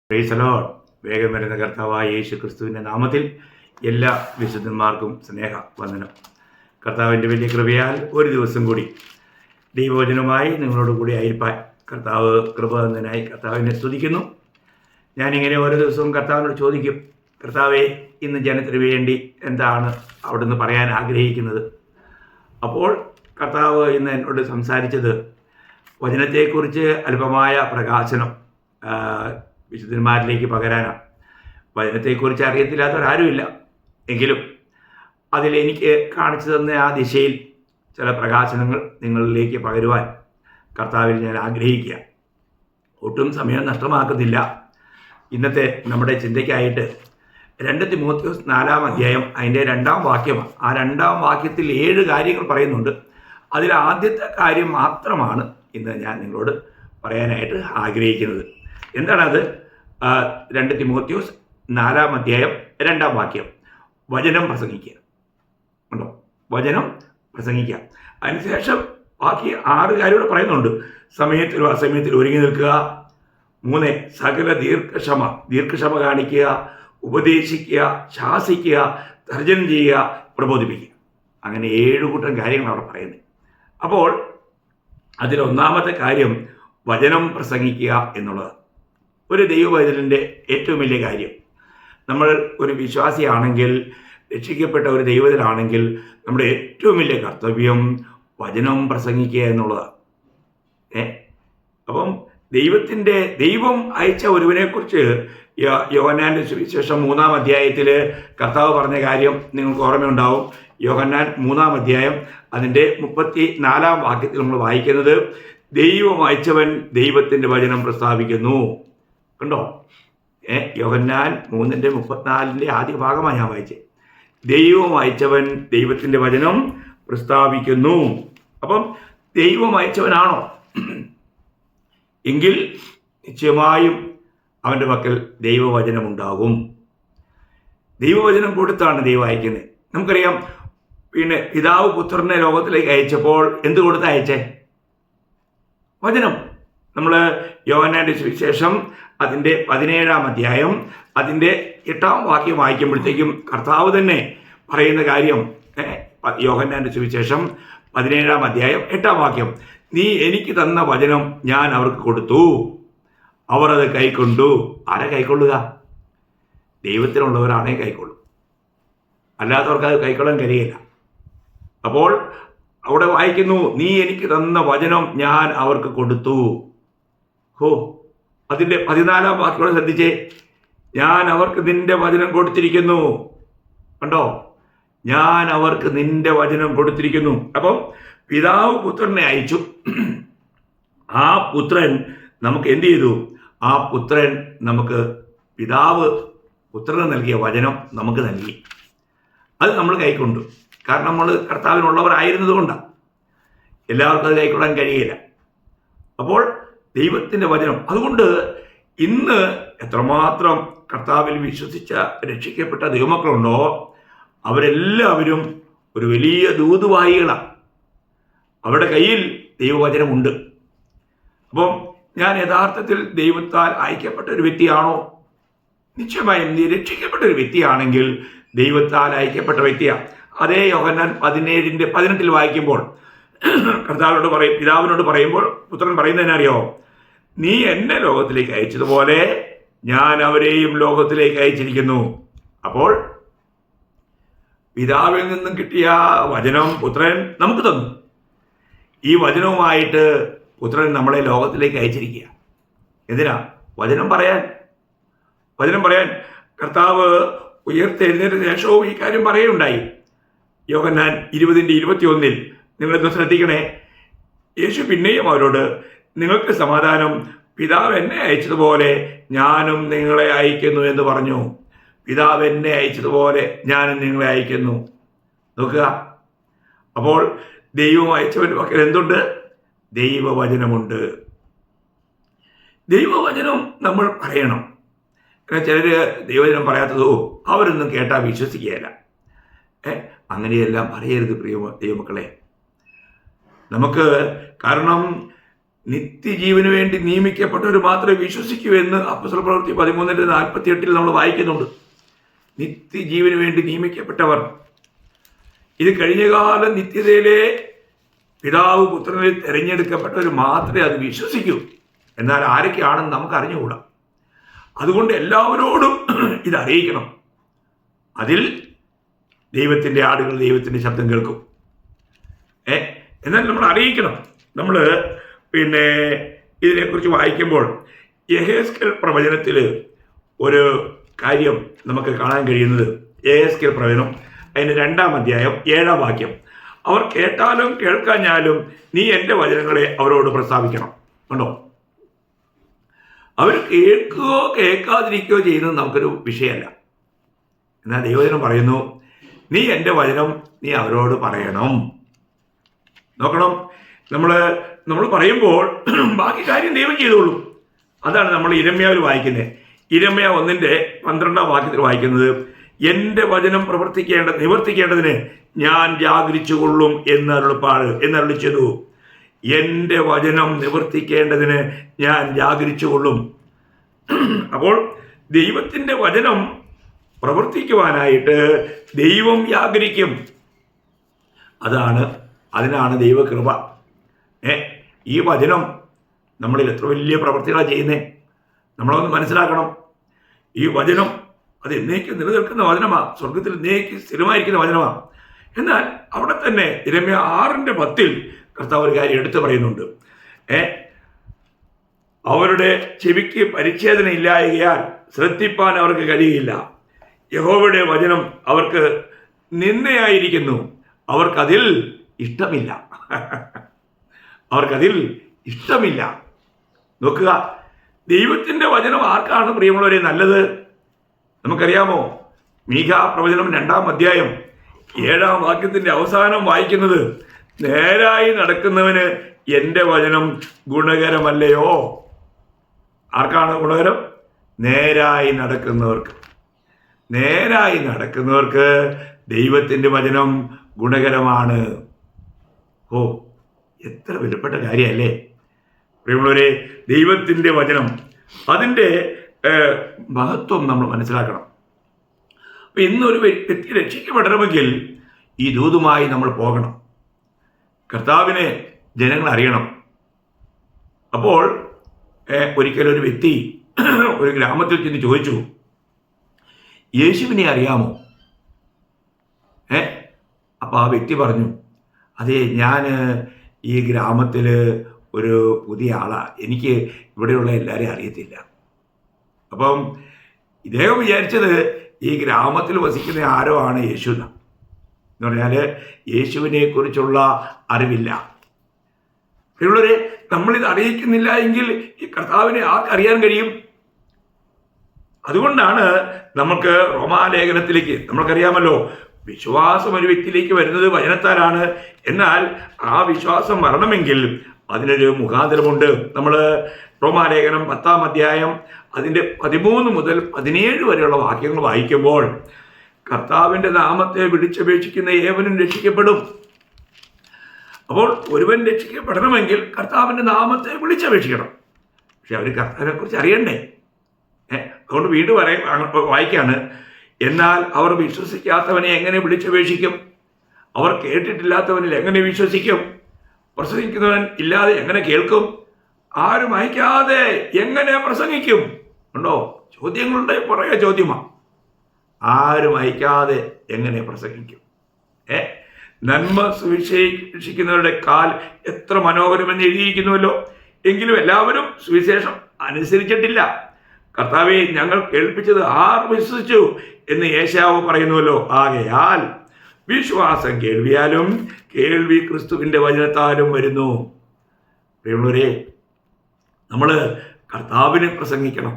Praise the Lord. വേഗം വരുന്ന കർത്താവായ യേശു ക്രിസ്തുവിൻ്റെ നാമത്തിൽ എല്ലാ വിശുദ്ധന്മാർക്കും സ്നേഹവന്ദനം. കർത്താവിൻ്റെ വലിയ കൃപയാൽ ഒരു ദിവസം കൂടി ദൈവവചനവുമായി നിങ്ങളോട് കൂടി ആയിരിക്കാൻ കർത്താവ് കൃപ തന്നതിനായി കർത്താവിനെ സ്തുതിക്കുന്നു. ഞാനിങ്ങനെ ഓരോ ദിവസവും കർത്താവിനോട് ചോദിക്കും, കർത്താവെ, ഇന്ന് ജനത്തിന് വേണ്ടി എന്താണ് അവിടുന്ന് പറയാൻ ആഗ്രഹിക്കുന്നത്? അപ്പോൾ കർത്താവ് ഇന്ന് എന്നോട് സംസാരിച്ചത് വചനത്തെക്കുറിച്ച് അല്പമായ പ്രകാശനം വിശുദ്ധന്മാരിലേക്ക് പകരാനാണ്. വചനത്തെക്കുറിച്ച് അറിയത്തില്ലാത്തവരാരുമില്ല, എങ്കിലും അതിലെനിക്ക് കാണിച്ചു തന്ന ആ ദിശയിൽ ചില പ്രകാശനങ്ങൾ നിങ്ങളിലേക്ക് പകരുവാൻ കർത്താവിൽ ഞാൻ ആഗ്രഹിക്കുക. ഒട്ടും സമയം നഷ്ടമാക്കുന്നില്ല. ഇന്നത്തെ നമ്മുടെ ചിന്തയ്ക്കായിട്ട് 2 തിമോത്തിയോസ് 4-ാം അധ്യായം അതിൻ്റെ 2-ാം വാക്യമാണ്. ആ 2-ാം വാക്യത്തിൽ 7 കാര്യങ്ങൾ പറയുന്നുണ്ട്. അതിൽ ആദ്യത്തെ കാര്യം മാത്രമാണ് ഇന്ന് ഞാൻ നിങ്ങളോട് പറയാനായിട്ട് ആഗ്രഹിക്കുന്നത്. എന്താണത്? 2 തിമോത്തിയോസ് 4-ാം അധ്യായം 2-ാം വാക്യം, വചനം പ്രസംഗിക്കുക. ഉണ്ടോ? വചനം പ്രസംഗിക്കുക. അതിനുശേഷം ബാക്കി 6 കാര്യങ്ങൾ പറയുന്നുണ്ട്. സമയത്തിലും അസമയത്തിലും ഒരുങ്ങി നിൽക്കുക. 3, സകല ദീർഘക്ഷമ കാണിക്കുക, ഉപദേശിക്കുക, ശാസിക്കുക, തർജ്ജനം ചെയ്യുക, പ്രബോധിപ്പിക്കുക. അങ്ങനെ 7 കൂട്ടം കാര്യങ്ങളാണ് അവിടെ പറയുന്നത്. അപ്പോൾ അതിലൊന്നാമത്തെ കാര്യം വചനം പ്രസംഗിക്കുക എന്നുള്ളത്. ഒരു ദൈവവചനത്തിൻ്റെ ഏറ്റവും വലിയ കാര്യം, നമ്മൾ ഒരു വിശ്വാസിയാണെങ്കിൽ, രക്ഷിക്കപ്പെട്ട ഒരു ദൈവത്തിലാണെങ്കിൽ, നമ്മുടെ ഏറ്റവും വലിയ കർത്തവ്യം വചനം പ്രസംഗിക്കുക എന്നുള്ളതാണ്. അപ്പം ദൈവം അയച്ച ഒരുവനെക്കുറിച്ച് യോഹന്നാൻ്റെ സുവിശേഷം 3-ാം അധ്യായത്തിൽ കർത്താവ് പറഞ്ഞ കാര്യം നിങ്ങൾക്ക് ഓർമ്മയുണ്ടാവും. യോഹന്നാൻ 3-ാം അധ്യായം അതിൻ്റെ 34-ാം വാക്യത്തിൽ നമ്മൾ വായിക്കുന്നത്, ദൈവം അയച്ചവൻ ദൈവത്തിൻ്റെ വചനം പ്രസ്താവിക്കുന്നു. കണ്ടോ? യോഹന്നാൻ 3:34 ആദ്യ ഭാഗമാണ് ഞാൻ വായിച്ചത്. ദൈവം അയച്ചവൻ ദൈവത്തിൻ്റെ വചനം പ്രസ്താവിക്കുന്നു. അപ്പം ദൈവം അയച്ചവനാണോ എങ്കിൽ നിശ്ചയമായും അവൻ്റെ പക്കൽ ദൈവവചനം ഉണ്ടാകും. ദൈവവചനം കൊടുത്താണ് ദൈവം അയക്കുന്നത്. നമുക്കറിയാം, പിന്നെ പിതാവ് പുത്രനെ ലോകത്തിലേക്ക് അയച്ചപ്പോൾ എന്ത് കൊടുത്ത് അയച്ചേ? വചനം. നമ്മൾ യോഹന്നാൻ്റെ സുവിശേഷം അതിൻ്റെ 17-ാം അധ്യായം അതിൻ്റെ 8-ാം വാക്യം വായിക്കുമ്പോഴത്തേക്കും കർത്താവ് തന്നെ പറയുന്ന കാര്യം, യോഹന്നാൻ്റെ സുവിശേഷം 17-ാം അധ്യായം 8-ാം വാക്യം, നീ എനിക്ക് തന്ന വചനം ഞാൻ അവർക്ക് കൊടുത്തു, അവർ അത് കൈക്കൊണ്ടു. ആരെ കൈക്കൊള്ളുക? ദൈവത്തിനുള്ളവരാണേ കൈക്കൊള്ളും, അല്ലാത്തവർക്ക് അത് കൈക്കൊള്ളാൻ കഴിയില്ല. അപ്പോൾ അവിടെ വായിക്കുന്നു, നീ എനിക്ക് തന്ന വചനം ഞാൻ അവർക്ക് കൊടുത്തു. അതിൻ്റെ 14-ാം വാക്യോടെ ശ്രദ്ധിച്ചേ, ഞാൻ അവർക്ക് നിന്റെ വചനം കൊടുത്തിരിക്കുന്നു. കണ്ടോ? ഞാൻ അവർക്ക് നിന്റെ വചനം കൊടുത്തിരിക്കുന്നു. അപ്പം പിതാവ് പുത്രനെ അയച്ചു. ആ പുത്രൻ നമുക്ക് എന്ത് ചെയ്തു? ആ പുത്രൻ നമുക്ക്, പിതാവ് പുത്രന് നൽകിയ വചനം നമുക്ക് നൽകി. അത് നമ്മൾ കൈക്കൊണ്ടു. കാരണം നമ്മൾ കർത്താവിനുള്ളവരായിരുന്നത് കൊണ്ടാണ്. എല്ലാവർക്കും അത് കൈക്കൊള്ളാൻ കഴിയില്ല. അപ്പോൾ ദൈവത്തിൻ്റെ വചനം. അതുകൊണ്ട് ഇന്ന് എത്രമാത്രം കർത്താവിൽ വിശ്വസിച്ച രക്ഷിക്കപ്പെട്ട ദൈവമക്കളുണ്ടോ, അവരെല്ലാവരും ഒരു വലിയ ദൂതുവാഹികളാണ്. അവരുടെ കയ്യിൽ ദൈവവചനമുണ്ട്. അപ്പം ഞാൻ യഥാർത്ഥത്തിൽ ദൈവത്താൽ അയക്കപ്പെട്ട ഒരു വ്യക്തിയാണോ? നിശ്ചയമായും നീ രക്ഷിക്കപ്പെട്ട ഒരു വ്യക്തിയാണെങ്കിൽ ദൈവത്താൽ അയക്കപ്പെട്ട വ്യക്തിയാണ്. അതേ യോഹന്നാൻ 17:18 വായിക്കുമ്പോൾ പിതാവിനോട് പറയുമ്പോൾ പുത്രൻ പറയുന്നതിനറിയോ? നീ എന്നെ ലോകത്തിലേക്ക് അയച്ചതുപോലെ ഞാൻ അവരെയും ലോകത്തിലേക്ക് അയച്ചിരിക്കുന്നു. അപ്പോൾ പിതാവിൽ നിന്നും കിട്ടിയ വചനം പുത്രൻ നമുക്ക് തന്നു. ഈ വചനവുമായിട്ട് പുത്രൻ നമ്മളെ ലോകത്തിലേക്ക് അയച്ചിരിക്കുക. എന്തിനാ? വചനം പറയാൻ. കർത്താവ് ഉയർത്തെഴുന്നേറ്റ ശേഷവും ഈ കാര്യം പറയുകയുണ്ടായി. യോഹന്നാൻ 20:21 നിങ്ങളൊന്ന് ശ്രദ്ധിക്കണേ. യേശു പിന്നെയും അവരോട്, നിങ്ങൾക്ക് സമാധാനം, പിതാവ് എന്നെ അയച്ചതുപോലെ ഞാനും നിങ്ങളെ അയക്കുന്നു എന്ന് പറഞ്ഞു. പിതാവ് എന്നെ അയച്ചതുപോലെ ഞാനും നിങ്ങളെ അയക്കുന്നു. നോക്കുക, അപ്പോൾ ദൈവം അയച്ചവൻ്റെ പക്കൽ എന്തുണ്ട്? ദൈവവചനമുണ്ട്. ദൈവവചനം നമ്മൾ പറയണം. ചിലർ ദൈവവചനം പറയാത്തതോ അവരൊന്നും കേട്ടാൽ വിശ്വസിക്കുകയില്ല. അങ്ങനെയെല്ലാം പറയരുത് പ്രിയ ദൈവമക്കളെ. നമുക്ക്, കാരണം നിത്യജീവന് വേണ്ടി നിയമിക്കപ്പെട്ടവർ മാത്രമേ വിശ്വസിക്കൂ എന്ന് അപ്പോസ്തല പ്രവൃത്തി 13:48 നമ്മൾ വായിക്കുന്നുണ്ട്. നിത്യജീവന് വേണ്ടി നിയമിക്കപ്പെട്ടവർ, ഇത് കഴിഞ്ഞകാല നിത്യതയിലെ പിതാവ് പുത്രനിൽ തിരഞ്ഞെടുക്കപ്പെട്ടവർ മാത്രമേ അത് വിശ്വസിക്കൂ. എന്നാൽ ആരൊക്കെയാണെന്ന് നമുക്ക് അറിഞ്ഞുകൂടാ. അതുകൊണ്ട് എല്ലാവരോടും ഇത് അറിയിക്കണം. അതിൽ ദൈവത്തിൻ്റെ ആടുകൾ ദൈവത്തിൻ്റെ ശബ്ദം കേൾക്കും. എന്നാൽ നമ്മൾ അറിയിക്കണം. നമ്മൾ ഇതിനെക്കുറിച്ച് വായിക്കുമ്പോൾ യെഹെസ്കേൽ പ്രവചനത്തിൽ ഒരു കാര്യം നമുക്ക് കാണാൻ കഴിയുന്നത്, യെഹെസ്കേൽ പ്രവചനം അതിന് 2-ാം അധ്യായം 7-ാം വാക്യം, അവർ കേട്ടാലും കേൾക്കാഞ്ഞാലും നീ എൻ്റെ വചനങ്ങളെ അവരോട് പ്രസ്താവിക്കണം. കണ്ടോ, അവർ കേൾക്കുകയോ കേൾക്കാതിരിക്കുകയോ ചെയ്യുന്നത് നമുക്കൊരു വിഷയമല്ല. എന്നാൽ ദൈവവചനം പറയുന്നു, നീ എൻ്റെ വചനം നീ അവരോട് പറയണം. നോക്കണം, നമ്മൾ പറയുമ്പോൾ ബാക്കി കാര്യം ദൈവം ചെയ്തോളൂ. അതാണ് നമ്മൾ ഇരമ്യാവിൽ വായിക്കുന്നത്. ഇരമ്യ 1:12 വാക്യത്തിൽ വായിക്കുന്നത്, എൻ്റെ വചനം നിവർത്തിക്കേണ്ടതിന് ഞാൻ ജാഗരിച്ചു കൊള്ളും എന്നരുളി ചെയ്തു. എൻ്റെ വചനം നിവർത്തിക്കേണ്ടതിന് ഞാൻ ജാഗരിച്ചു കൊള്ളും. അപ്പോൾ ദൈവത്തിൻ്റെ വചനം പ്രവർത്തിക്കുവാനായിട്ട് ദൈവം ജാഗരിക്കും. അതിനാണ് ദൈവകൃപ. ഈ വചനം നമ്മളിൽ എത്ര വലിയ പ്രവൃത്തികളാണ് ചെയ്യുന്നത് നമ്മളൊന്ന് മനസ്സിലാക്കണം. ഈ വചനം അത് എന്നേക്ക് നിലനിൽക്കുന്ന വചനമാണ്, സ്വർഗത്തിൽ എന്നേക്ക് സ്ഥിരമായിരിക്കുന്ന വചനമാണ്. എന്നാൽ അവിടെ തന്നെ ഇരമ്യ 6:10 കർത്താവ് ഒരു കാര്യം എടുത്തു പറയുന്നുണ്ട്. അവരുടെ ചെവിക്ക് പരിച്ഛേദന ഇല്ലായകയാൽ ശ്രദ്ധിപ്പാൻ അവർക്ക് കഴിയില്ല. യഹോവയുടെ വചനം അവർക്ക് നിന്ദയായിരിക്കുന്നു, അവർക്കതിൽ ഇഷ്ടമില്ല. നോക്കുക, ദൈവത്തിൻ്റെ വചനം ആർക്കാണ് പ്രിയമുള്ളവരെ നല്ലത്? നമുക്കറിയാമോ? മീഖാ പ്രവചനം 2-ാം അധ്യായം 7-ാം വാക്യത്തിൻ്റെ അവസാനം വായിക്കുന്നത്, നേരായി നടക്കുന്നവന് എൻ്റെ വചനം ഗുണകരമല്ലയോ. ആർക്കാണ് ഗുണകരം? നേരായി നടക്കുന്നവർക്ക് ദൈവത്തിൻ്റെ വചനം ഗുണകരമാണ്. എത്ര വിലപ്പെട്ട കാര്യമല്ലേ പ്രിയമുള്ളവരെ! ദൈവത്തിൻ്റെ വചനം, അതിൻ്റെ മഹത്വം നമ്മൾ മനസ്സിലാക്കണം. അപ്പം ഇന്നൊരു വ്യക്തി രക്ഷിക്കപ്പെടണമെങ്കിൽ ഈ ദൂതുമായി നമ്മൾ പോകണം. കർത്താവിനെ ജനങ്ങൾ അറിയണം. അപ്പോൾ ഒരിക്കലും ഒരു വ്യക്തി ഒരു ഗ്രാമത്തിൽ ചെന്ന് ചോദിച്ചു, യേശുവിനെ അറിയാമോ? അപ്പോൾ ആ വ്യക്തി പറഞ്ഞു, അതെ, ഞാൻ ഈ ഗ്രാമത്തിൽ ഒരു പുതിയ ആളാണ്, എനിക്ക് ഇവിടെയുള്ള എല്ലാവരെയും അറിയത്തില്ല. അപ്പം ഇദ്ദേഹം വിചാരിച്ചത് ഈ ഗ്രാമത്തിൽ വസിക്കുന്ന ആരോ ആണ് യേശു എന്ന് പറഞ്ഞാൽ യേശുവിനെ കുറിച്ചുള്ള അറിവില്ല. പ്രിയമുള്ളവരെ, നമ്മളിത് അറിയിക്കുന്നില്ല എങ്കിൽ ഈ കർത്താവിനെ ആർക്കറിയാൻ കഴിയും? അതുകൊണ്ടാണ് നമുക്ക് റോമാലേഖനത്തിലേക്ക്, നമ്മൾക്കറിയാമല്ലോ, വിശ്വാസം ഒരു വ്യക്തിയിലേക്ക് വരുന്നത് വചനത്താലാണ്. എന്നാൽ ആ വിശ്വാസം വരണമെങ്കിൽ അതിനൊരു മുഖാന്തരമുണ്ട്. നമ്മൾ റോമാലേഖനം 10-ാം അധ്യായം അതിൻ്റെ 13 മുതൽ 17 വരെയുള്ള വാക്യങ്ങൾ വായിക്കുമ്പോൾ, കർത്താവിൻ്റെ നാമത്തെ വിളിച്ചപേക്ഷിക്കുന്ന ഏവനും രക്ഷിക്കപ്പെടും. അപ്പോൾ ഒരുവൻ രക്ഷിക്കപ്പെടണമെങ്കിൽ കർത്താവിൻ്റെ നാമത്തെ വിളിച്ചപേക്ഷിക്കണം. പക്ഷെ അവർ കർത്താവിനെ കുറിച്ച് അറിയണ്ടേ? അതുകൊണ്ട് വീണ്ടും വായിക്കാണ്, എന്നാൽ അവർ വിശ്വസിക്കാത്തവനെ എങ്ങനെ വിളിച്ചപേക്ഷിക്കും? അവർ കേട്ടിട്ടില്ലാത്തവനിൽ എങ്ങനെ വിശ്വസിക്കും? പ്രസംഗിക്കുന്നവൻ ഇല്ലാതെ എങ്ങനെ കേൾക്കും? ആരും അയക്കാതെ എങ്ങനെ പ്രസംഗിക്കും? ഉണ്ടോ? ചോദ്യങ്ങളുടെ പുറകെ ചോദ്യമാണ്. ആരും അയക്കാതെ എങ്ങനെ പ്രസംഗിക്കും? നന്മ സുവിശേഷിക്കുന്നവരുടെ കാൽ എത്ര മനോഹരമെന്ന് എഴുതിയിരിക്കുന്നുവല്ലോ. എങ്കിലും എല്ലാവരും സുവിശേഷം അനുസരിച്ചിട്ടില്ല. കർത്താവെ, ഞങ്ങൾ കേൾപ്പിച്ചത് ആർ വിശ്വസിച്ചു എന്ന് യേശാവ് പറയുന്നുവല്ലോ. ആകയാൽ വിശ്വാസം കേൾവിയാലും കേൾവി ക്രിസ്തുവിൻ്റെ വചനത്താലും വരുന്നു. പ്രിയമുള്ളവരെ, നമ്മൾ കർത്താവിനെ പ്രസംഗിക്കണം.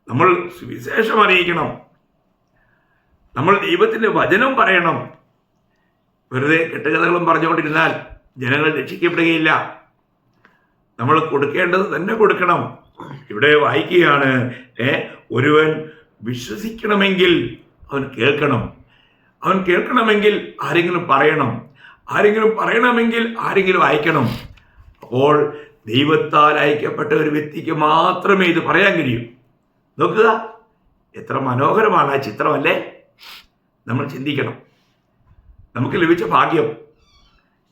നമ്മൾ സുവിശേഷം അറിയിക്കണം. നമ്മൾ ദൈവത്തിൻ്റെ വചനം പറയണം. വെറുതെ കെട്ടുകഥകളും പറഞ്ഞുകൊണ്ടിരുന്നാൽ ജനങ്ങൾ രക്ഷിക്കപ്പെടുകയില്ല. നമ്മൾ കൊടുക്കേണ്ടത് തന്നെ കൊടുക്കണം. ഇവിടെ വായിക്കുകയാണ്, ഒരുവൻ വിശ്വസിക്കണമെങ്കിൽ അവൻ കേൾക്കണം. അവൻ കേൾക്കണമെങ്കിൽ ആരെങ്കിലും പറയണം. ആരെങ്കിലും പറയണമെങ്കിൽ ആരെങ്കിലും അയക്കണം. അപ്പോൾ ദൈവത്താൽ അയക്കപ്പെട്ട ഒരു വ്യക്തിക്ക് മാത്രമേ ഇത് പറയാൻ കഴിയൂ. നോക്കുക, എത്ര മനോഹരമാണ് ആ ചിത്രമല്ലേ? നമ്മൾ ചിന്തിക്കണം. നമുക്ക് ലഭിച്ച ഭാഗ്യം.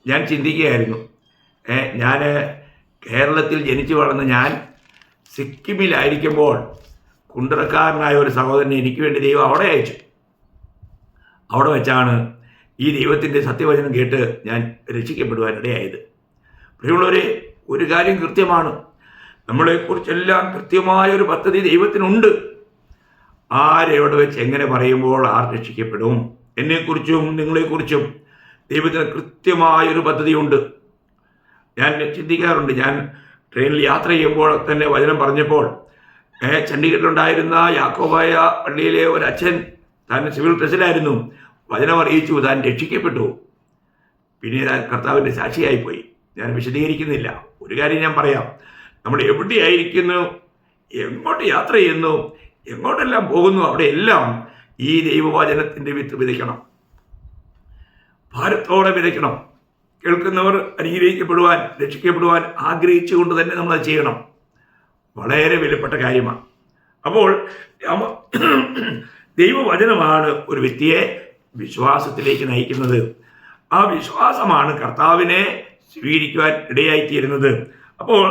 ഞാൻ ചിന്തിക്കുകയായിരുന്നു, ഞാൻ കേരളത്തിൽ ജനിച്ചു വളർന്ന ഞാൻ സിക്കിമിലായിരിക്കുമ്പോൾ കുണ്ടറക്കാരനായ ഒരു സഹോദരനെ എനിക്ക് വേണ്ടി ദൈവം അവിടെ അയച്ചു. അവിടെ വെച്ചാണ് ഈ ദൈവത്തിൻ്റെ സത്യവചനം കേട്ട് ഞാൻ രക്ഷിക്കപ്പെടുവാനിടയായത്. പ്രിയമുള്ളവരെ, ഒരു കാര്യം കൃത്യമാണ്, നമ്മളെക്കുറിച്ചെല്ലാം കൃത്യമായൊരു പദ്ധതി ദൈവത്തിനുണ്ട്. ആരെവിടെ വെച്ച് എങ്ങനെ പറയുമ്പോൾ ആർ രക്ഷിക്കപ്പെടും? എന്നെക്കുറിച്ചും നിങ്ങളെക്കുറിച്ചും ദൈവത്തിന് കൃത്യമായൊരു പദ്ധതിയുണ്ട്. ഞാൻ ചിന്തിക്കാറുണ്ട്, ഞാൻ ട്രെയിനിൽ യാത്ര ചെയ്യുമ്പോൾ തന്നെ വചനം പറഞ്ഞപ്പോൾ ചണ്ഡീഗഡിലുണ്ടായിരുന്ന യാക്കോബായ പള്ളിയിലെ ഒരു അച്ഛൻ, താൻ സിവിൽ ഡ്രസ്സിലായിരുന്നു, വചനം അറിയിച്ചു, താൻ രക്ഷിക്കപ്പെട്ടു. പിന്നെ ഞാൻ കർത്താവിൻ്റെ സാക്ഷിയായിപ്പോയി. ഞാൻ വിശദീകരിക്കുന്നില്ല. ഒരു കാര്യം ഞാൻ പറയാം, നമ്മൾ എവിടെയായിരിക്കുന്നു, എങ്ങോട്ട് യാത്ര ചെയ്യുന്നു, എങ്ങോട്ടെല്ലാം പോകുന്നു, അവിടെയെല്ലാം ഈ ദൈവവചനത്തിൻ്റെ വിത്ത് വിതയ്ക്കണം. ഭാരത്തോടെ വിതയ്ക്കണം. കേൾക്കുന്നവർ അനുഗ്രഹിക്കപ്പെടുവാൻ, രക്ഷിക്കപ്പെടുവാൻ ആഗ്രഹിച്ചുകൊണ്ട് തന്നെ നമ്മളത് ചെയ്യണം. വളരെ വിലപ്പെട്ട കാര്യമാണ്. അപ്പോൾ ദൈവവചനമാണ് ഒരു വ്യക്തിയെ വിശ്വാസത്തിലേക്ക് നയിക്കുന്നത്. ആ വിശ്വാസമാണ് കർത്താവിനെ സ്വീകരിക്കുവാൻ ഇടയായിത്തീരുന്നത്. അപ്പോൾ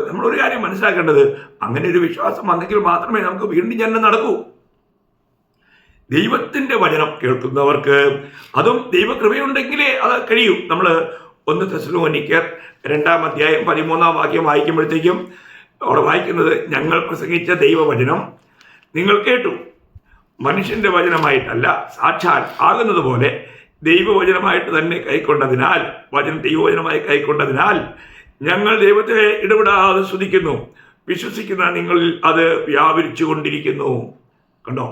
നമ്മളൊരു കാര്യം മനസ്സിലാക്കേണ്ടത്, അങ്ങനെ ഒരു വിശ്വാസം വന്നെങ്കിൽ മാത്രമേ നമുക്ക് വീണ്ടും ജനനം നടക്കൂ. ദൈവത്തിൻ്റെ വചനം കേൾക്കുന്നവർക്ക്, അതും ദൈവകൃപയുണ്ടെങ്കിലേ അത് കഴിയൂ. നമ്മൾ 1 തെസ്സലോനിക്കർ 2-ാം അധ്യായം 13-ാം വാക്യം വായിക്കുമ്പോഴത്തേക്കും അവിടെ വായിക്കുന്നത്, ഞങ്ങൾ പ്രസംഗിച്ച ദൈവവചനം നിങ്ങൾ കേട്ടു, മനുഷ്യൻ്റെ വചനമായിട്ടല്ല, സാക്ഷാൽ ആകുന്നത് പോലെ ദൈവവചനമായിട്ട് തന്നെ കൈക്കൊണ്ടതിനാൽ, ദൈവവചനമായി കൈക്കൊണ്ടതിനാൽ ഞങ്ങൾ ദൈവത്തെ ഇടപെടാതെ സ്തുതിക്കുന്നു, വിശ്വസിക്കുന്ന നിങ്ങളിൽ അത് വ്യാപരിച്ചു കൊണ്ടിരിക്കുന്നു. കണ്ടോ?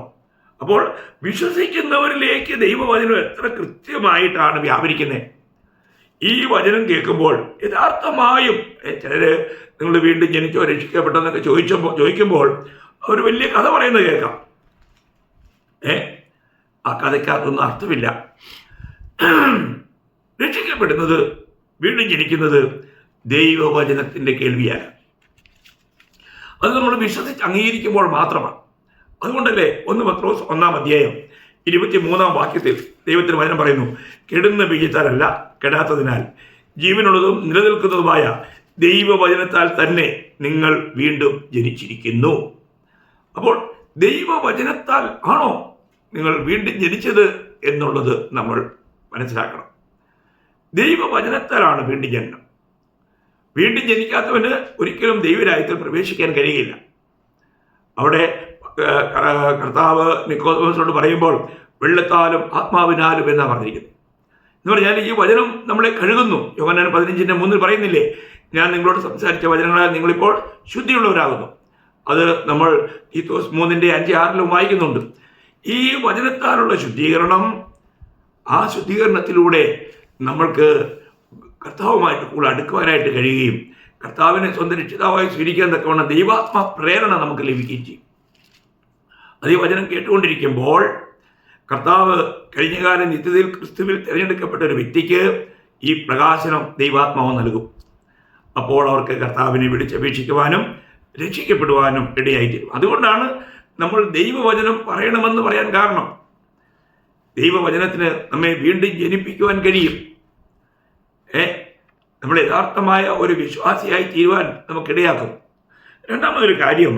അപ്പോൾ വിശ്വസിക്കുന്നവരിലേക്ക് ദൈവവചനം എത്ര കൃത്യമായിട്ടാണ് വ്യാപരിക്കുന്നത്. ഈ വചനം കേൾക്കുമ്പോൾ യഥാർത്ഥമായും ചിലർ നിങ്ങൾ വീണ്ടും ജനിച്ചോ രക്ഷിക്കപ്പെട്ടെന്നൊക്കെ ചോദിക്കുമ്പോൾ അവർ വലിയ കഥ പറയുന്നത് കേൾക്കാം. ആ കഥയ്ക്കകത്തൊന്നും അർത്ഥമില്ല. രക്ഷിക്കപ്പെടുന്നത്, വീണ്ടും ജനിക്കുന്നത് ദൈവവചനത്തിൻ്റെ കേൾവിയാണ്. അത് നമ്മൾ വിശ്വസിച്ച് അംഗീകരിക്കുമ്പോൾ മാത്രമാണ്. അതുകൊണ്ടല്ലേ 1 പത്രോസ് 1-ാം അധ്യായം 23-ാം വാക്യത്തിൽ ദൈവത്തിന് വചനം പറയുന്നു, കെടുന്ന ബീജത്താലല്ല, കെടാത്തതിനാൽ ജീവനുള്ളതും നിലനിൽക്കുന്നതുമായ ദൈവവചനത്താൽ തന്നെ നിങ്ങൾ വീണ്ടും ജനിച്ചിരിക്കുന്നു. അപ്പോൾ ദൈവവചനത്താൽ ആണോ നിങ്ങൾ വീണ്ടും ജനിച്ചത് എന്നുള്ളത് നമ്മൾ മനസ്സിലാക്കണം. ദൈവവചനത്താലാണ് വീണ്ടും ജനനം. വീണ്ടും ജനിക്കാത്തവന് ഒരിക്കലും ദൈവരാജ്യത്തിൽ പ്രവേശിക്കാൻ കഴിയില്ല. അവിടെ കർത്താവ് നിക്കോദെമോസിനോട് പറയുമ്പോൾ വെള്ളത്താലും ആത്മാവിനാലും എന്നാണ് പറഞ്ഞിരിക്കുന്നത്. എന്ന് പറഞ്ഞാൽ ഈ വചനം നമ്മളെ കഴുകുന്നു. യോഹന്നാൻ 15:3 പറയുന്നില്ലേ, ഞാൻ നിങ്ങളോട് സംസാരിച്ച വചനങ്ങളാൽ നിങ്ങളിപ്പോൾ ശുദ്ധിയുള്ളവരാകുന്നു. അത് നമ്മൾ തീത്തോസ് 3:5-6 വായിക്കുന്നുണ്ട്. ഈ വചനത്താലുള്ള ശുദ്ധീകരണം, ആ ശുദ്ധീകരണത്തിലൂടെ നമ്മൾക്ക് കർത്താവുമായിട്ട് കൂടുതൽ അടുക്കുവാനായിട്ട് കഴിയുകയും കർത്താവിനെ സ്വന്തം രക്ഷിതാവായി സ്വീകരിക്കാൻ തക്കവണ്ണം ദൈവാത്മ പ്രേരണ നമുക്ക് ലഭിക്കുകയും ചെയ്യും. അത് ഈ വചനം കേട്ടുകൊണ്ടിരിക്കുമ്പോൾ കർത്താവ് കഴിഞ്ഞകാല നിത്യതയിൽ ക്രിസ്തുവിൽ തിരഞ്ഞെടുക്കപ്പെട്ട ഒരു വ്യക്തിക്ക് ഈ പ്രകാശനം ദൈവാത്മാവ് നൽകും. അപ്പോൾ അവർക്ക് കർത്താവിനെ വിളിച്ചപേക്ഷിക്കുവാനും രക്ഷിക്കപ്പെടുവാനും ഇടയായിത്തീരും. അതുകൊണ്ടാണ് നമ്മൾ ദൈവവചനം പറയണമെന്ന് പറയാൻ കാരണം. ദൈവവചനത്തിന് നമ്മെ വീണ്ടും ജനിപ്പിക്കുവാൻ കഴിയും. നമ്മൾ യഥാർത്ഥമായ ഒരു വിശ്വാസിയായി തീരുവാൻ നമുക്കിടയാക്കും. രണ്ടാമതൊരു കാര്യം,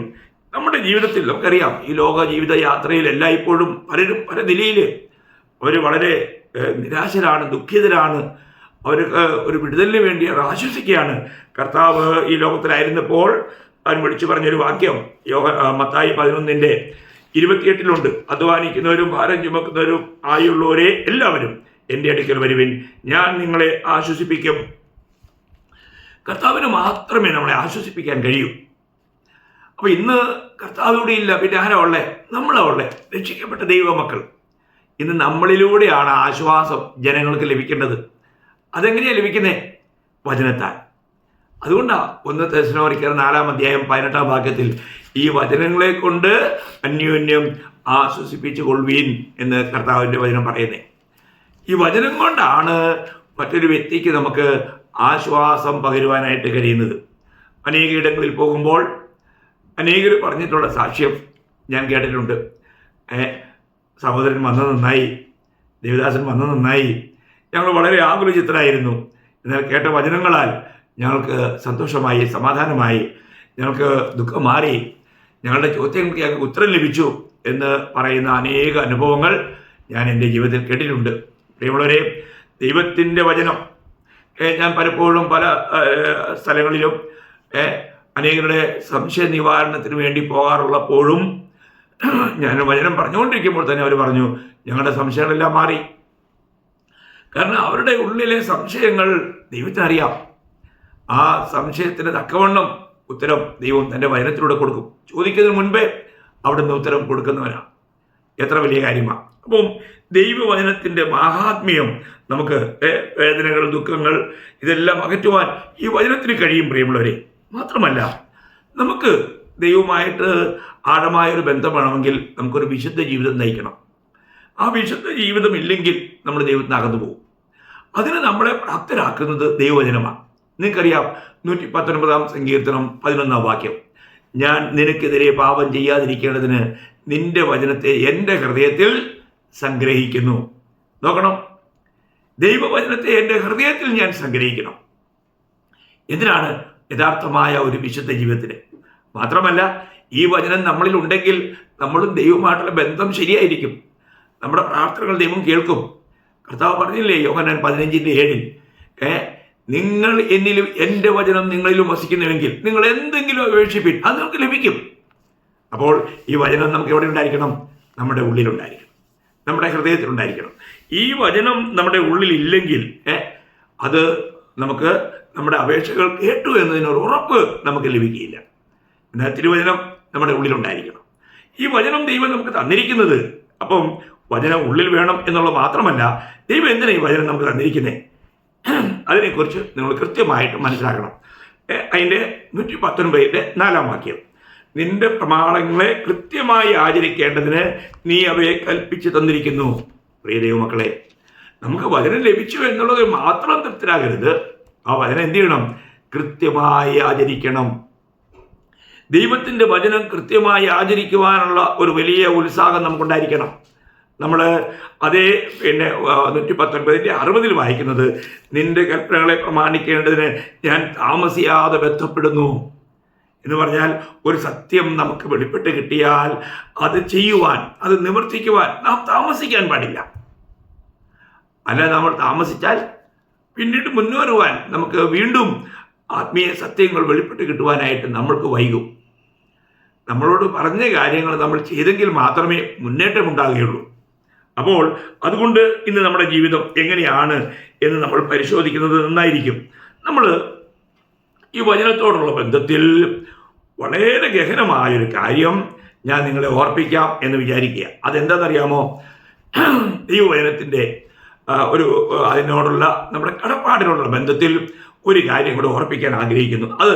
നമ്മുടെ ജീവിതത്തിൽ നമുക്കറിയാം, ഈ ലോക ജീവിത യാത്രയിൽ എല്ലായ്പ്പോഴും പലരും പല നിലയിൽ അവർ വളരെ നിരാശരാണ്, ദുഃഖിതരാണ്. അവർക്ക് ഒരു വിടുതലിന് വേണ്ടി അവർ ആശ്വസിക്കുകയാണ്. കർത്താവ് ഈ ലോകത്തിലായിരുന്നപ്പോൾ അവൻ വിളിച്ചു പറഞ്ഞൊരു വാക്യം മത്തായി 11:28 അധ്വാനിക്കുന്നവരും ഭാരം ചുമക്കുന്നവരും ആയുള്ളവരെ എല്ലാവരും എൻ്റെ അടുക്കൽ വരുവിൻ, ഞാൻ നിങ്ങളെ ആശ്വസിപ്പിക്കും. കർത്താവിന് മാത്രമേ നമ്മളെ ആശ്വസിപ്പിക്കാൻ കഴിയൂ. അപ്പോൾ ഇന്ന് കർത്താവിലൂടെ ഇല്ല, പിന്നെ ആരാ ഉള്ളേ? നമ്മളാ ഉള്ളേ, രക്ഷിക്കപ്പെട്ട ദൈവമക്കൾ. ഇന്ന് നമ്മളിലൂടെയാണ് ആശ്വാസം ജനങ്ങൾക്ക് ലഭിക്കേണ്ടത്. അതെങ്ങനെയാണ് ലഭിക്കുന്നത്? വചനത്താൽ. അതുകൊണ്ടാണ് 1 തെസ്സലോനിക്കർ 4-ാം അധ്യായം 18-ാം വാക്യത്തിൽ ഈ വചനങ്ങളെ കൊണ്ട് അന്യോന്യം ആശ്വസിപ്പിച്ചു കൊള്ളുവീൻ എന്ന് കർത്താവിൻ്റെ വചനം പറയുന്നത്. ഈ വചനം കൊണ്ടാണ് മറ്റൊരു വ്യക്തിക്ക് നമുക്ക് ആശ്വാസം പകരുവാനായിട്ട് കഴിയുന്നത്. അനേകയിടങ്ങളിൽ പോകുമ്പോൾ അനേകർ പറഞ്ഞിട്ടുള്ള സാക്ഷ്യം ഞാൻ കേട്ടിട്ടുണ്ട്. സഹോദരൻ വന്നത് നന്നായി, ദേവദാസൻ വന്നത് നന്നായി, ഞങ്ങൾ വളരെ ആകുലചിത്തരായിരുന്നു. എന്നാൽ കേട്ട വചനങ്ങളാൽ ഞങ്ങൾക്ക് സന്തോഷമായി, സമാധാനമായി, ഞങ്ങൾക്ക് ദുഃഖം മാറി, ഞങ്ങളുടെ ചോദ്യങ്ങൾക്ക് ഞങ്ങൾക്ക് ഉത്തരം ലഭിച്ചു എന്ന് പറയുന്ന അനേക അനുഭവങ്ങൾ ഞാൻ എൻ്റെ ജീവിതത്തിൽ കേട്ടിട്ടുണ്ട്. പ്രിയമുള്ളവരെ, ദൈവത്തിൻ്റെ വചനം ഞാൻ പലപ്പോഴും പല സ്ഥലങ്ങളിലും അനേകരുടെ സംശയ നിവാരണത്തിന് വേണ്ടി പോകാറുള്ളപ്പോഴും ഞാൻ വചനം പറഞ്ഞുകൊണ്ടിരിക്കുമ്പോൾ തന്നെ അവർ പറഞ്ഞു, ഞങ്ങളുടെ സംശയങ്ങളെല്ലാം മാറി. കാരണം അവരുടെ ഉള്ളിലെ സംശയങ്ങൾ ദൈവത്തിനറിയാം. ആ സംശയത്തിന് തക്കവണ്ണം ഉത്തരം ദൈവം തൻ്റെ വചനത്തിലൂടെ കൊടുക്കും. ചോദിക്കുന്നതിന് മുൻപേ അവിടുന്ന് ഉത്തരം കൊടുക്കുന്നവനാണ്. എത്ര വലിയ കാര്യമാണ്! അപ്പം ദൈവവചനത്തിൻ്റെ മാഹാത്മ്യം നമുക്ക് വേദനകൾ, ദുഃഖങ്ങൾ ഇതെല്ലാം അകറ്റുവാൻ ഈ വചനത്തിന് കഴിയും പ്രിയമുള്ളവരെ. മാത്രമല്ല, നമുക്ക് ദൈവമായിട്ട് ആഴമായൊരു ബന്ധം വേണമെങ്കിൽ നമുക്കൊരു വിശുദ്ധ ജീവിതം നയിക്കണം. ആ വിശുദ്ധ ജീവിതം ഇല്ലെങ്കിൽ നമ്മൾ ദൈവത്തിന് അകന്നു പോകും. അതിന് നമ്മളെ പ്രാപ്തരാക്കുന്നത് ദൈവവചനമാണ്. നിങ്ങൾക്കറിയാം, 119 സങ്കീർത്തനം 11 വാക്യം, ഞാൻ നിനക്കെതിരെ പാപം ചെയ്യാതിരിക്കേണ്ടതിന് നിന്റെ വചനത്തെ എൻ്റെ ഹൃദയത്തിൽ സംഗ്രഹിക്കുന്നു. നോക്കണം, ദൈവവചനത്തെ എൻ്റെ ഹൃദയത്തിൽ ഞാൻ സംഗ്രഹിക്കണം. എന്തിനാണ്? യഥാർത്ഥമായ ഒരു വിശുദ്ധ ജീവിതത്തിന്. മാത്രമല്ല, ഈ വചനം നമ്മളിൽ ഉണ്ടെങ്കിൽ നമ്മളും ദൈവമായിട്ടുള്ള ബന്ധം ശരിയായിരിക്കും. നമ്മുടെ പ്രാർത്ഥനകൾ ദൈവം കേൾക്കും. കർത്താവ് പറഞ്ഞില്ലേ യോഹന്നാൻ 15:7, നിങ്ങൾ എന്നിലും എൻ്റെ വചനം നിങ്ങളിലും വസിക്കുന്നുവെങ്കിൽ നിങ്ങൾ എന്തെങ്കിലും അപേക്ഷിപ്പിൻ, അത് നമുക്ക് ലഭിക്കും. അപ്പോൾ ഈ വചനം നമുക്ക് എവിടെ ഉണ്ടായിരിക്കണം? നമ്മുടെ ഉള്ളിലുണ്ടായിരിക്കണം, നമ്മുടെ ഹൃദയത്തിലുണ്ടായിരിക്കണം. ഈ വചനം നമ്മുടെ ഉള്ളിലില്ലെങ്കിൽ അത് നമുക്ക് നമ്മുടെ അപേക്ഷകൾ കേട്ടു എന്നതിനൊരു ഉറപ്പ് നമുക്ക് ലഭിക്കുകയില്ല. എന്നാൽ തിരുവചനം നമ്മുടെ ഉള്ളിലുണ്ടായിരിക്കണം. ഈ വചനം ദൈവം നമുക്ക് തന്നിരിക്കുന്നത്, അപ്പം വചനം ഉള്ളിൽ വേണം എന്നുള്ളത് മാത്രമല്ല, ദൈവം എന്തിനാണ് ഈ വചനം നമുക്ക് തന്നിരിക്കുന്നത്? അതിനെക്കുറിച്ച് നിങ്ങൾ കൃത്യമായിട്ട് മനസ്സിലാക്കണം. അതിൻ്റെ 119 വാക്യം, നിന്റെ പ്രമാണങ്ങളെ കൃത്യമായി ആചരിക്കേണ്ടതിന് നീ അവയെ കൽപ്പിച്ച് തന്നിരിക്കുന്നു. പ്രിയ ദൈവമക്കളെ, നമുക്ക് വചനം ലഭിച്ചു എന്നുള്ളത് മാത്രം തൃപ്തരാകരുത്. ആ വചനം എന്ത് ചെയ്യണം? കൃത്യമായി ആചരിക്കണം. ദൈവത്തിൻ്റെ വചനം കൃത്യമായി ആചരിക്കുവാനുള്ള ഒരു വലിയ ഉത്സാഹം നമുക്കുണ്ടായിരിക്കണം. നമ്മൾ അതേ 119:60 വായിക്കുന്നത്, നിന്റെ കൽപ്പനകളെ പ്രമാണിക്കേണ്ടതിന് ഞാൻ താമസിയാതെ ബന്ധപ്പെടുന്നു എന്ന് പറഞ്ഞാൽ, ഒരു സത്യം നമുക്ക് വെളിപ്പെട്ട് കിട്ടിയാൽ അത് ചെയ്യുവാൻ, അത് നിവർത്തിക്കുവാൻ നാം താമസിക്കാൻ പാടില്ല. അല്ല, നമ്മൾ താമസിച്ചാൽ പിന്നീട് മുന്നേറുവാൻ നമുക്ക് വീണ്ടും ആത്മീയ സത്യങ്ങൾ വെളിപ്പെട്ട് കിട്ടുവാനായിട്ട് നമ്മൾക്ക് വൈകും. നമ്മളോട് പറഞ്ഞ കാര്യങ്ങൾ നമ്മൾ ചെയ്തെങ്കിൽ മാത്രമേ മുന്നേറ്റം ഉണ്ടാകുകയുള്ളൂ. അപ്പോൾ അതുകൊണ്ട് ഇന്ന് നമ്മുടെ ജീവിതം എങ്ങനെയാണ് എന്ന് നമ്മൾ പരിശോധിക്കുന്നത് നന്നായിരിക്കും. നമ്മൾ ഈ വചനത്തോടുള്ള ബന്ധത്തിൽ വളരെ ഗഹനമായൊരു കാര്യം ഞാൻ നിങ്ങളെ ഓർപ്പിക്കാം എന്ന് വിചാരിക്കുക. അതെന്താണെന്നറിയാമോ? ദൈവവചനത്തിൻ്റെ അതിനോടുള്ള നമ്മുടെ കടപ്പാടിനുള്ള ബന്ധത്തിൽ ഒരു കാര്യം കൂടെ ഓർപ്പിക്കാൻ ആഗ്രഹിക്കുന്നു. അത്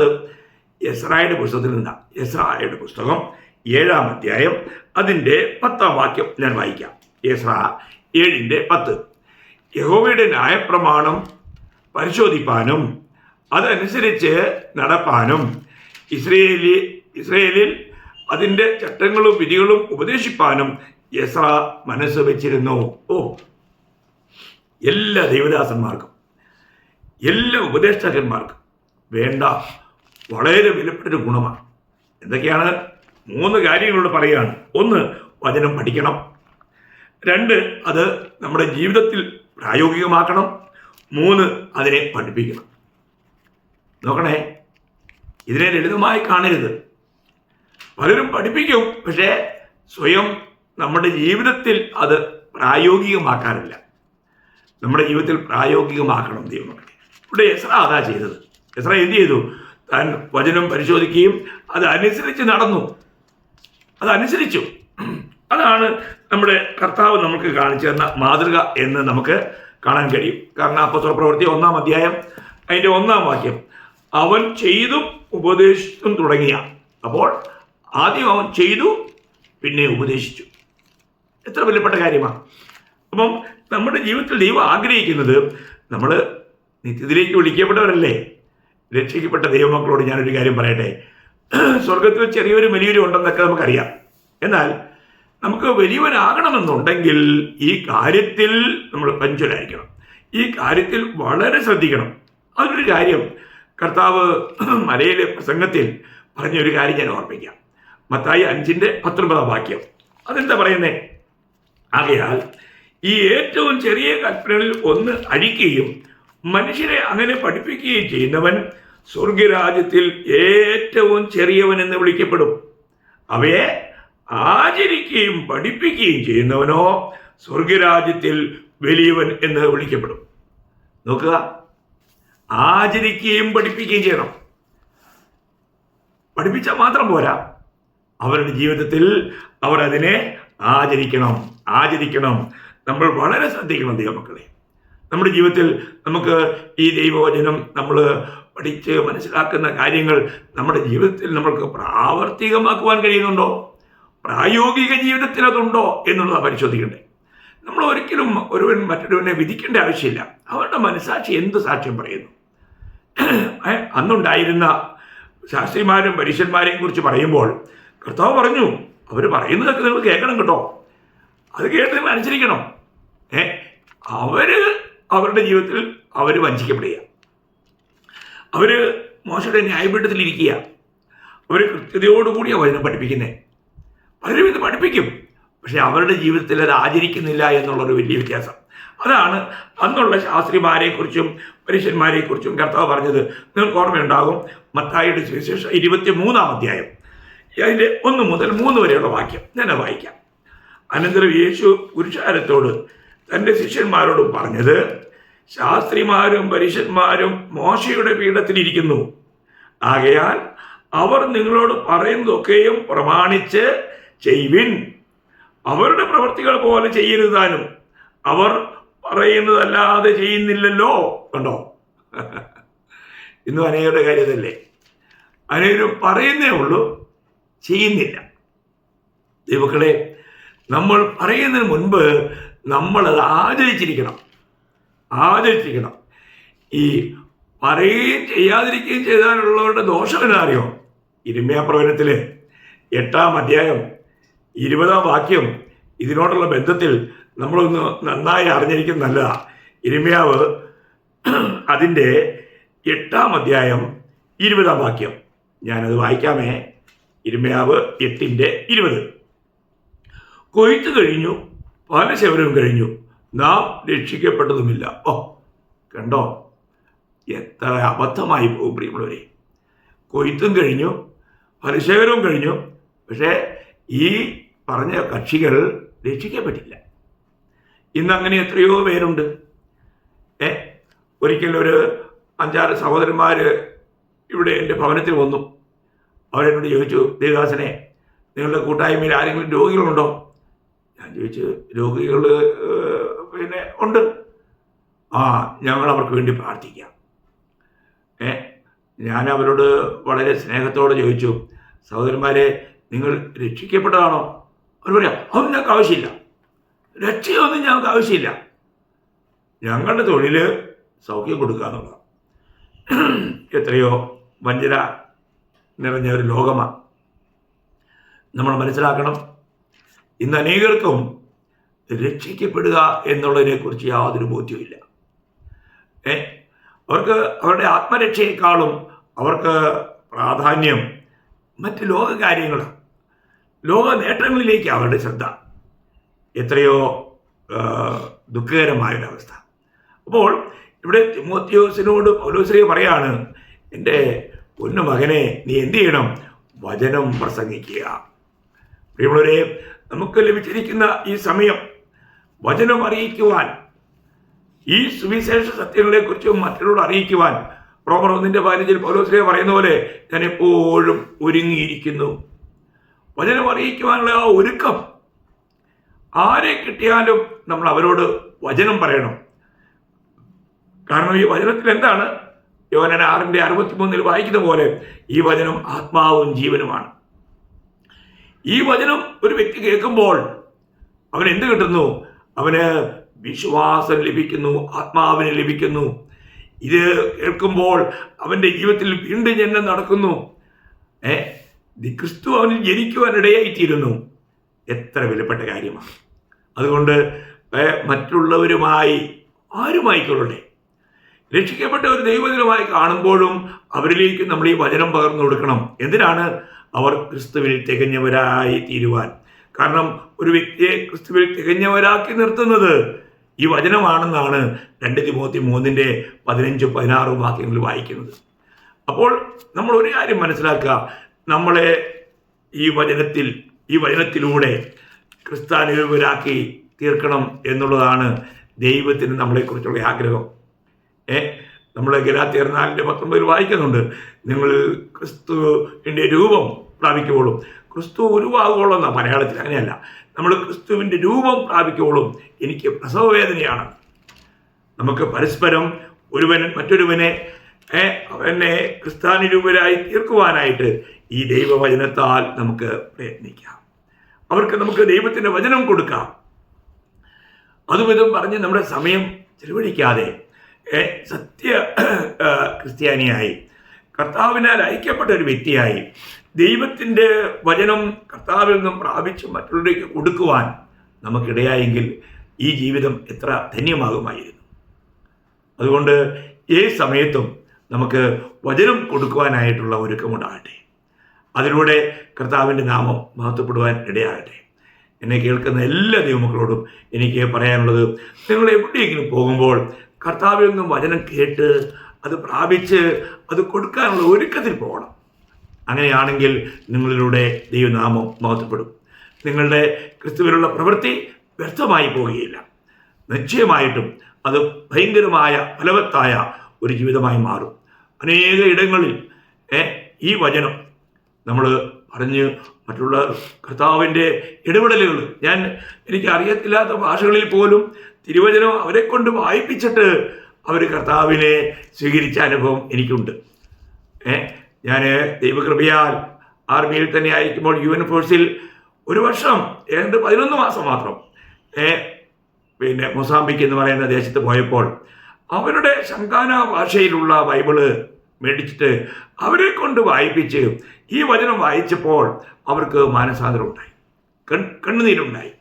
എസ്രായുടെ പുസ്തകത്തിൽ നിന്നാണ്. എസ്രായുടെ പുസ്തകം 7-ാം അധ്യായം അതിൻ്റെ 10-ാം വാക്യം ഞാൻ വായിക്കാം. എസ്രാ 7:10, യഹോവയുടെ ന്യായപ്രമാണം പരിശോധിപ്പാനും അതനുസരിച്ച് നടപ്പാനും ഇസ്രയേലിൽ അതിൻ്റെ ചട്ടങ്ങളും വിധികളും ഉപദേശിപ്പാനും എസ്ര മനസ്സ് വെച്ചിരുന്നു. എല്ലാ ദൈവദാസന്മാർക്കും, എല്ലാ ഉപദേഷ്ടാക്കന്മാർക്കും വേണ്ട വളരെ വിലപ്പെട്ടൊരു ഗുണമാണ്. എന്തൊക്കെയാണ്? 3 കാര്യങ്ങളോട് പറയുകയാണ്. 1, വചനം പഠിക്കണം. 2, അത് നമ്മുടെ ജീവിതത്തിൽ പ്രായോഗികമാക്കണം. 3, അതിനെ പഠിപ്പിക്കണം. നോക്കണേ, ഇതിനെ ലളിതമായി കാണരുത്. പലരും പഠിപ്പിക്കും, പക്ഷേ സ്വയം നമ്മുടെ ജീവിതത്തിൽ അത് പ്രായോഗികമാക്കാറില്ല. നമ്മുടെ ജീവിതത്തിൽ പ്രായോഗികമാക്കണം ദൈവമക്കളെ. ഇവിടെ എസ്ര അതാ ചെയ്തത്. എസ്ര എന്ത് ചെയ്തു? താൻ വചനം പരിശോധിക്കുകയും അതനുസരിച്ച് നടന്നു, അതനുസരിച്ചു. അതാണ് നമ്മുടെ കർത്താവ് നമുക്ക് കാണിച്ചു തന്ന മാതൃക എന്ന് നമുക്ക് കാണാൻ കഴിയും. കാരണം അപ്പോസ്തല പ്രവൃത്തി 1-ാം അധ്യായം അതിൻ്റെ 1-ാം വാക്യം, അവൻ ചെയ്തും ഉപദേശിച്ചും തുടങ്ങിയ. അപ്പോൾ ആദ്യം അവൻ ചെയ്തു, പിന്നെ ഉപദേശിച്ചു. എത്ര വിലപ്പെട്ട കാര്യമാണ്! അപ്പം നമ്മുടെ ജീവിതത്തിൽ ദൈവം ആഗ്രഹിക്കുന്നത് നമ്മൾ നിത്യത്തിലേക്ക് വിളിക്കപ്പെട്ടവരല്ലേ? രക്ഷിക്കപ്പെട്ട ദൈവമക്കളോട് ഞാനൊരു കാര്യം പറയട്ടെ. സ്വർഗത്തിൽ ചെറിയവരും വലിയവരും ഉണ്ടെന്നൊക്കെ നമുക്കറിയാം. എന്നാൽ നമുക്ക് വലിയവനാകണമെന്നുണ്ടെങ്കിൽ ഈ കാര്യത്തിൽ നമ്മൾ പഞ്ചലായിരിക്കണം. ഈ കാര്യത്തിൽ വളരെ ശ്രദ്ധിക്കണം. അതിനൊരു കാര്യം കർത്താവ് മലയിലെ പ്രസംഗത്തിൽ പറഞ്ഞൊരു കാര്യം ഞാൻ ഓർമ്മിക്കാം. മത്തായി 5:19 അതെന്താ പറയുന്നേ? ആകയാൽ ഈ ഏറ്റവും ചെറിയ കൽപ്പനകളിൽ ഒന്ന് അഴിക്കുകയും മനുഷ്യരെ അങ്ങനെ പഠിപ്പിക്കുകയും ചെയ്യുന്നവൻ സ്വർഗരാജ്യത്തിൽ ഏറ്റവും ചെറിയവൻ എന്ന് വിളിക്കപ്പെടും. അവയെ ആചരിക്കുകയും പഠിപ്പിക്കുകയും ചെയ്യുന്നവനോ സ്വർഗരാജ്യത്തിൽ വലിയവൻ എന്ന് വിളിക്കപ്പെടും. നോക്കുക, ആചരിക്കുകയും പഠിപ്പിക്കുകയും ചെയ്യണം. പഠിപ്പിച്ചാൽ മാത്രം പോരാ, അവരുടെ ജീവിതത്തിൽ അവർ അതിനെ ആചരിക്കണം. നമ്മൾ വളരെ ശ്രദ്ധിക്കണം ദൈവമക്കളെ. നമ്മുടെ ജീവിതത്തിൽ നമുക്ക് ഈ ദൈവവചനം നമ്മൾ പഠിച്ച് മനസ്സിലാക്കുന്ന കാര്യങ്ങൾ നമ്മുടെ ജീവിതത്തിൽ നമ്മൾക്ക് പ്രാവർത്തികമാക്കുവാൻ കഴിയുന്നുണ്ടോ? പ്രായോഗിക ജീവിതത്തിൽ അതുണ്ടോ എന്നുള്ളത് പരിശോധിക്കണ്ടേ. നമ്മൾ ഒരിക്കലും ഒരുവൻ മറ്റൊരുവനെ വിധിക്കേണ്ട ആവശ്യമില്ല. അവരുടെ മനസാക്ഷി എന്ത് സാക്ഷ്യം പറയുന്നു? അന്നുണ്ടായിരുന്ന ശാസ്ത്രിമാരും പരീശന്മാരെയും കുറിച്ച് പറയുമ്പോൾ കർത്താവ് പറഞ്ഞു, അവർ പറയുന്നതൊക്കെ നിങ്ങൾ കേൾക്കണം കേട്ടോ, അത് കേട്ട് നിങ്ങൾ അനുസരിക്കണം. അവരുടെ ജീവിതത്തിൽ അവർ വഞ്ചിക്കപ്പെടുക, അവർ മോശയുടെ ന്യായപീഠത്തിലിരിക്കുക, അവർ കൃത്യതയോടുകൂടിയ വചനം പഠിപ്പിക്കുന്നത്. പലരും ഇത് പഠിപ്പിക്കും, പക്ഷെ അവരുടെ ജീവിതത്തിൽ അത് ആചരിക്കുന്നില്ല എന്നുള്ളൊരു വലിയ വ്യത്യാസം. അതാണ് അന്നുള്ള ശാസ്ത്രിമാരെക്കുറിച്ചും പരീശന്മാരെക്കുറിച്ചും കർത്താവ് പറഞ്ഞത്. നിങ്ങൾക്ക് ഓർമ്മയുണ്ടാകും, മത്തായിയുടെ സുവിശേഷം 23 അതിൻ്റെ 1 മുതൽ 3 വരെയുള്ള വാക്യം ഞാൻ വായിക്കാം. അനന്തരം യേശു പുരുഷാരത്തോട് തൻ്റെ ശിഷ്യന്മാരോടും പറഞ്ഞത്, ശാസ്ത്രിമാരും പരീശന്മാരും മോശയുടെ പീഠത്തിലിരിക്കുന്നു. ആകയാൽ അവർ നിങ്ങളോട് പറയുന്നതൊക്കെയും പ്രമാണിച്ച് ചെയ്യുവിൻ. അവരുടെ പ്രവൃത്തികൾ പോലെ ചെയ്യരുത് താനും. അവർ പറയുന്നതല്ലാതെ ചെയ്യുന്നില്ലല്ലോ. കണ്ടോ, ഇന്നും അനേകരുടെ കാര്യതല്ലേ. അനേകരും പറയുന്നേ ഉള്ളൂ, ചെയ്യുന്നില്ല. ദൈവമക്കളെ, നമ്മൾ പറയുന്നതിന് മുൻപ് നമ്മളത് ആചരിച്ചിരിക്കണം. ഈ പറയുകയും ചെയ്യാതിരിക്കുകയും ചെയ്താലുള്ളവരുടെ ദോഷം എന്നാ അറിയോ? ഇരിമ്യാ പ്രവചനത്തിലെ 8 20 ഇതിനോടുള്ള ബന്ധത്തിൽ നമ്മളൊന്ന് നന്നായി അറിഞ്ഞിരിക്കുന്നത് നല്ലതാണ്. ഇരിമ്യാവ് അതിൻ്റെ 8 20 ഞാനത് വായിക്കാമേ. ഇരിമ്യാവ് 8:20 കൊയ്ത്ത് കഴിഞ്ഞു, ഫലശേഖരവും കഴിഞ്ഞു, നാം രക്ഷിക്കപ്പെട്ടതുമില്ല. കണ്ടോ, എത്ര അബദ്ധമായി പോകും പ്രിയമുള്ളവരെ. കൊയ്ത്തും കഴിഞ്ഞു, ഫലശേഖരവും കഴിഞ്ഞു, പക്ഷേ ഈ പറഞ്ഞ കക്ഷികൾ രക്ഷിക്കപ്പെട്ടില്ല. ഇന്നങ്ങനെ എത്രയോ പേരുണ്ട്. ഒരിക്കൽ ഒരു 5-6 സഹോദരന്മാർ ഇവിടെ എൻ്റെ ഭവനത്തിൽ വന്നു. അവരെന്നോട് ചോദിച്ചു, ദേവദാസനെ, നിങ്ങളുടെ കൂട്ടായ്മയിൽ ആരെങ്കിലും രോഗികളുണ്ടോ? ഞാൻ ചോദിച്ചു, രോഗികൾ പിന്നെ ഉണ്ട്. ഞങ്ങൾ അവർക്ക് വേണ്ടി പ്രാർത്ഥിക്കാം. ഞാൻ അവരോട് വളരെ സ്നേഹത്തോടെ ചോദിച്ചു, സഹോദരന്മാരെ, നിങ്ങൾ രക്ഷിക്കപ്പെട്ടതാണോ? അവർ പറയാം, അതൊന്നും ഞങ്ങൾക്ക് ആവശ്യമില്ല, രക്ഷയൊന്നും ഞങ്ങൾക്ക് ആവശ്യമില്ല, ഞങ്ങളുടെ തൊഴിൽ സൗഖ്യം കൊടുക്കുക എന്നുള്ളതാണ്. എത്രയോ വഞ്ചന നിറഞ്ഞ ഒരു ലോകമാണ്. നമ്മൾ മനസ്സിലാക്കണം, ഇന്ന് അനേകർക്കും രക്ഷിക്കപ്പെടുക എന്നുള്ളതിനെക്കുറിച്ച് യാതൊരു ബോധ്യവുമില്ല. അവർക്ക് അവരുടെ ആത്മരക്ഷയെക്കാളും അവർക്ക് പ്രാധാന്യം മറ്റ് ലോകകാര്യങ്ങൾ, ലോക നേട്ടങ്ങളിലേക്ക് അവരുടെ ശ്രദ്ധ. എത്രയോ ദുഃഖകരമായൊരവസ്ഥ. അപ്പോൾ ഇവിടെ തിമോത്തിയോസിനോട് പൗലോസ് പറയാണ്, എൻ്റെ പൊന്നു മകനെ, നീ എന്ത് ചെയ്യണം? വചനം പ്രസംഗിക്കുക. പ്രിയമുള്ളവരെ, നമുക്ക് ലഭിച്ചിരിക്കുന്ന ഈ സമയം വചനം അറിയിക്കുവാൻ, ഈ സുവിശേഷ സത്യങ്ങളെക്കുറിച്ച് മറ്റുള്ളവരോട് അറിയിക്കുവാൻ റോമർ 1:15 പൗലോസ് പറയുന്ന പോലെ ഞാൻ എപ്പോഴും ഒരുങ്ങിയിരിക്കുന്നു. വചനം അറിയിക്കുവാനുള്ള ആ ഒരുക്കം, ആരെ കിട്ടിയാലും നമ്മൾ അവരോട് വചനം പറയണം. കാരണം ഈ വചനത്തിൽ എന്താണ്? യോഹന്നാൻ 6:63 വായിക്കുന്ന പോലെ ഈ വചനം ആത്മാവും ജീവനുമാണ്. ഈ വചനം ഒരു വ്യക്തി കേൾക്കുമ്പോൾ അവൻ എന്ത് കിട്ടുന്നു? അവന് വിശ്വാസം ലഭിക്കുന്നു, ആത്മാവിന് ലഭിക്കുന്നു. ഇത് കേൾക്കുമ്പോൾ അവൻ്റെ ജീവിതത്തിൽ വീണ്ടും ജനനം നടക്കുന്നു. ക്രിസ്തു അവനിൽ ജനിക്കുവാൻ ഇടയായിത്തീരുന്നു. എത്ര വിലപ്പെട്ട കാര്യമാണ്. അതുകൊണ്ട് മറ്റുള്ളവരുമായി ആരുമായിക്കൊള്ളട്ടെ, രക്ഷിക്കപ്പെട്ട ഒരു ദൈവജനമായി കാണുമ്പോഴും അവരിലേക്ക് നമ്മൾ ഈ വചനം പകർന്നു കൊടുക്കണം. എന്തിനാണ്? അവർ ക്രിസ്തുവിൽ തികഞ്ഞവരായി തീരുവാൻ. കാരണം ഒരു വ്യക്തിയെ ക്രിസ്തുവിൽ തികഞ്ഞവരാക്കി നിർത്തുന്നത് ഈ വചനമാണെന്നാണ് 2 തിമോത്തി 3:15-16 വാക്യങ്ങളിൽ വായിക്കുന്നത്. അപ്പോൾ നമ്മൾ ഒരു കാര്യം മനസ്സിലാക്കുക, നമ്മളെ ഈ വചനത്തിലൂടെ ക്രിസ്ത്യാനികളാക്കി തീർക്കണം എന്നുള്ളതാണ് ദൈവത്തിന് നമ്മളെക്കുറിച്ചുള്ള ആഗ്രഹം. നമ്മൾ ഗലാത്യർ 4:19 വായിക്കുന്നുണ്ട്, നിങ്ങൾ ക്രിസ്തുവിൻ്റെ രൂപം പ്രാപിക്കുമ്പോഴും, ക്രിസ്തു ഉരുവാകുവോളം എന്നാണ് മലയാളത്തിൽ, അങ്ങനെയല്ല, നമ്മൾ ക്രിസ്തുവിൻ്റെ രൂപം പ്രാപിക്കുവോളും എനിക്ക് പ്രസവവേദനയാണ്. നമുക്ക് പരസ്പരം ഒരുവൻ മറ്റൊരുവനെ അവനെ ക്രിസ്ത്യാനിരൂപരായി തീർക്കുവാനായിട്ട് ഈ ദൈവവചനത്താൽ നമുക്ക് പ്രയത്നിക്കാം. അവർക്ക് നമുക്ക് ദൈവത്തിൻ്റെ വചനം കൊടുക്കാം. അതുമിതും പറഞ്ഞ് നമ്മുടെ സമയം ചെലവഴിക്കാതെ സത്യ ക്രിസ്ത്യാനിയായി, കർത്താവിനാൽ ഐക്യപ്പെട്ട ഒരു വ്യക്തിയായി ദൈവത്തിൻ്റെ വചനം കർത്താവിൽ നിന്നും പ്രാപിച്ച് മറ്റുള്ളവർക്ക് കൊടുക്കുവാൻ നമുക്കിടയായെങ്കിൽ ഈ ജീവിതം എത്ര ധന്യമാകുമായിരുന്നു. അതുകൊണ്ട് ഏത് സമയത്തും നമുക്ക് വചനം കൊടുക്കുവാനായിട്ടുള്ള ഒരുക്കമുണ്ടാകട്ടെ. അതിലൂടെ കർത്താവിൻ്റെ നാമം മഹത്വപ്പെടുവാൻ ഇടയാകട്ടെ. എന്നെ കേൾക്കുന്ന എല്ലാ ദൈവമക്കളോടും എനിക്ക് പറയാനുള്ളത്, നിങ്ങൾ എവിടെയെങ്കിലും പോകുമ്പോൾ കർത്താവിൽ നിന്നും വചനം കേട്ട് അത് പ്രാപിച്ച് അത് കൊടുക്കാനുള്ള ഒരുക്കത്തിൽ പോകണം. അങ്ങനെയാണെങ്കിൽ നിങ്ങളിലൂടെ ദൈവനാമം മഹത്വപ്പെടും. നിങ്ങളുടെ ക്രിസ്തുവിലുള്ള പ്രവൃത്തി വ്യർത്ഥമായി പോവുകയില്ല. നിശ്ചയമായിട്ടും അത് ഭയങ്കരമായ ഫലവത്തായ ഒരു ജീവിതമായി മാറും. അനേക ഇടങ്ങളിൽ ഈ വചനം നമ്മൾ പറഞ്ഞ് മറ്റുള്ള കർത്താവിൻ്റെ ഇടപെടലുകൾ, എനിക്ക് അറിയത്തില്ലാത്ത ഭാഷകളിൽ പോലും തിരുവചനം അവരെ കൊണ്ട് വായിപ്പിച്ചിട്ട് അവർ കർത്താവിനെ സ്വീകരിച്ച അനുഭവം എനിക്കുണ്ട്. ഞാൻ ദൈവകൃപയാൽ ആർമിയിൽ തന്നെ ആയിരിക്കുമ്പോൾ UN ഫോഴ്സിൽ ഒരു വർഷം 11 മാസം മാത്രം മൊസാംബിക്ക് എന്ന് പറയുന്ന ദേശത്ത് പോയപ്പോൾ അവരുടെ ശങ്കാന ഭാഷയിലുള്ള ബൈബിള് മേടിച്ചിട്ട് അവരെ കൊണ്ട് വായിപ്പിച്ച് ഈ വചനം വായിച്ചപ്പോൾ അവർക്ക് മാനസാന്തരം ഉണ്ടായി, കണ്ണുനീരുണ്ടായി,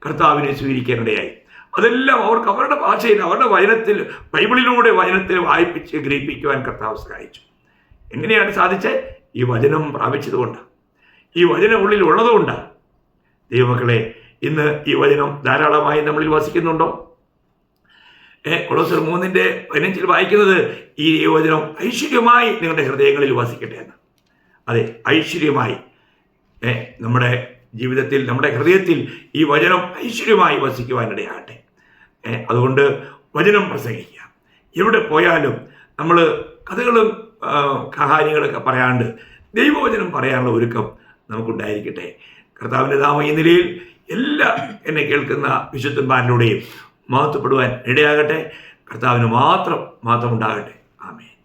കർത്താവിനെ സ്വീകരിക്കാനിടയായി. അതെല്ലാം അവർക്ക് അവരുടെ ഭാഷയിൽ, അവരുടെ വചനത്തിൽ, ബൈബിളിലൂടെ വചനത്തിൽ വായിപ്പിച്ച് ഗ്രഹിപ്പിക്കുവാൻ കർത്താവ് സഹായിച്ചു. എങ്ങനെയാണ് സാധിച്ചത്? ഈ വചനം പ്രാപിച്ചതുകൊണ്ട്, ഈ വചനം ഉള്ളിൽ ഉള്ളതുകൊണ്ട്. ദൈവമക്കളെ, ഇന്ന് ഈ വചനം ധാരാളമായി നമ്മളിൽ വസിക്കുന്നുണ്ടോ? കൊളോസ്യർ 3:15 വായിക്കുന്നത്, ഈ വചനം ഐശ്വര്യമായി നിങ്ങളുടെ ഹൃദയങ്ങളിൽ വസിക്കട്ടെ എന്ന്. അതെ, ഐശ്വര്യമായി നമ്മുടെ ജീവിതത്തിൽ, നമ്മുടെ ഹൃദയത്തിൽ ഈ വചനം ഐശ്വര്യമായി വസിക്കുവാനിടയാകട്ടെ. അതുകൊണ്ട് വചനം പ്രസംഗിക്കുക. എവിടെ പോയാലും നമ്മൾ കഥകളും കഹാനികളൊക്കെ പറയാണ്ട് ദൈവവചനം പറയാനുള്ള ഒരുക്കം നമുക്കുണ്ടായിരിക്കട്ടെ. കർത്താവിൻ്റെ നാമം ഈ നിലയിൽ എല്ലാ എന്നെ കേൾക്കുന്ന വിശുദ്ധന്മാരിലൂടെയും മഹത്വപ്പെടുവാൻ ഇടയാകട്ടെ. കർത്താവിന് മാത്രം ഉണ്ടാകട്ടെ. ആമേൻ.